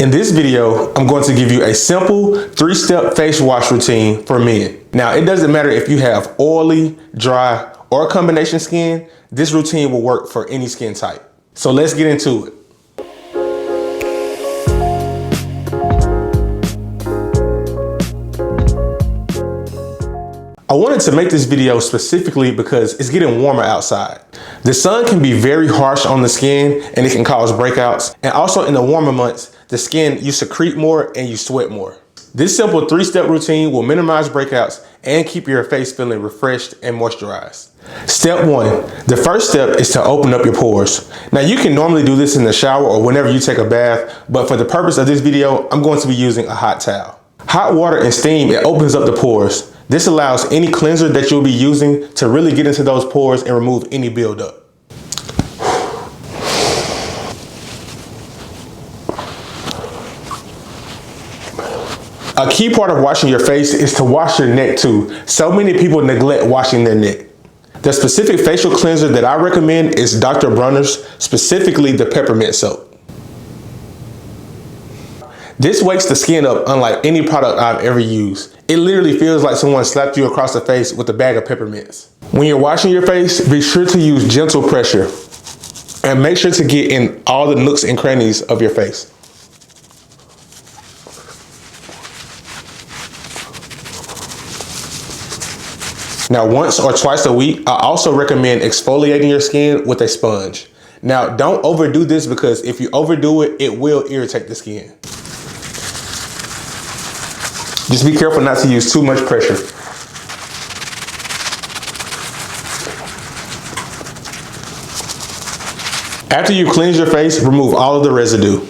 In this video, I'm going to give you a simple 3-step face wash routine for men. Now, it doesn't matter if you have oily, dry, or combination skin, this routine will work for any skin type. So let's get into it. I wanted to make this video specifically because it's getting warmer outside. The sun can be very harsh on the skin and it can cause breakouts. And also in the warmer months, the skin, you secrete more and you sweat more. This simple 3-step routine will minimize breakouts and keep your face feeling refreshed and moisturized. Step 1, the first step is to open up your pores. Now you can normally do this in the shower or whenever you take a bath, but for the purpose of this video, I'm going to be using a hot towel. Hot water and steam, it opens up the pores. This allows any cleanser that you'll be using to really get into those pores and remove any buildup. A key part of washing your face is to wash your neck too. So many people neglect washing their neck. The specific facial cleanser that I recommend is Dr. Bronner's, specifically the peppermint soap. This wakes the skin up unlike any product I've ever used. It literally feels like someone slapped you across the face with a bag of peppermints. When you're washing your face, be sure to use gentle pressure and make sure to get in all the nooks and crannies of your face. Now, once or twice a week, I also recommend exfoliating your skin with a sponge. Now, don't overdo this because if you overdo it, it will irritate the skin. Just be careful not to use too much pressure. After you cleanse your face, remove all of the residue.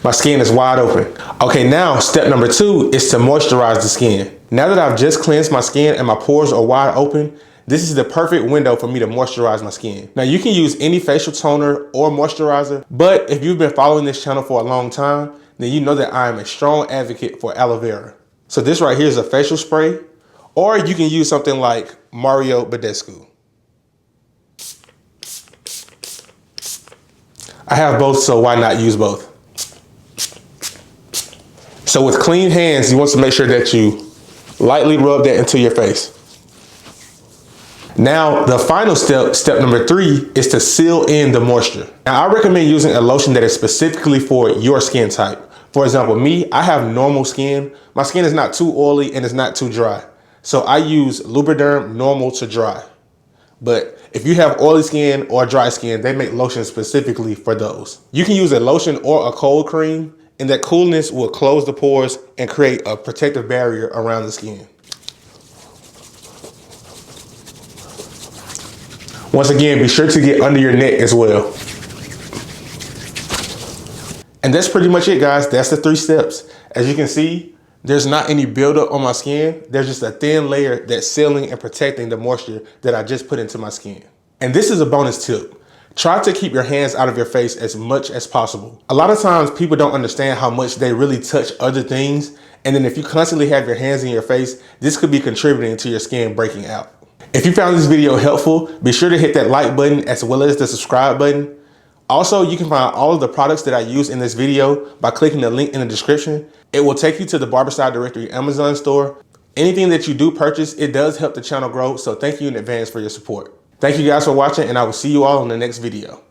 My skin is wide open. Okay, now step number 2 is to moisturize the skin. Now that I've just cleansed my skin and my pores are wide open, this is the perfect window for me to moisturize my skin. Now you can use any facial toner or moisturizer, but if you've been following this channel for a long time, then you know that I am a strong advocate for aloe vera. So this right here is a facial spray, or you can use something like Mario Badescu. I have both, so why not use both? So with clean hands, you want to make sure that you lightly rub that into your face. Now, the final step, step number 3, is to seal in the moisture. Now, I recommend using a lotion that is specifically for your skin type. For example, me, I have normal skin. My skin is not too oily and it's not too dry. So I use Lubriderm normal to dry. But if you have oily skin or dry skin, they make lotions specifically for those. You can use a lotion or a cold cream, and that coolness will close the pores and create a protective barrier around the skin. Once again, be sure to get under your neck as well. And that's pretty much it, guys. That's the 3 steps. As you can see, there's not any buildup on my skin. There's just a thin layer that's sealing and protecting the moisture that I just put into my skin. And this is a bonus tip. Try to keep your hands out of your face as much as possible. A lot of times people don't understand how much they really touch other things. And then if you constantly have your hands in your face, this could be contributing to your skin breaking out. If you found this video helpful, be sure to hit that like button as well as the subscribe button. Also, you can find all of the products that I use in this video by clicking the link in the description. It will take you to the Barberside Directory Amazon store. Anything that you do purchase, it does help the channel grow, so thank you in advance for your support. Thank you guys for watching, and I will see you all in the next video.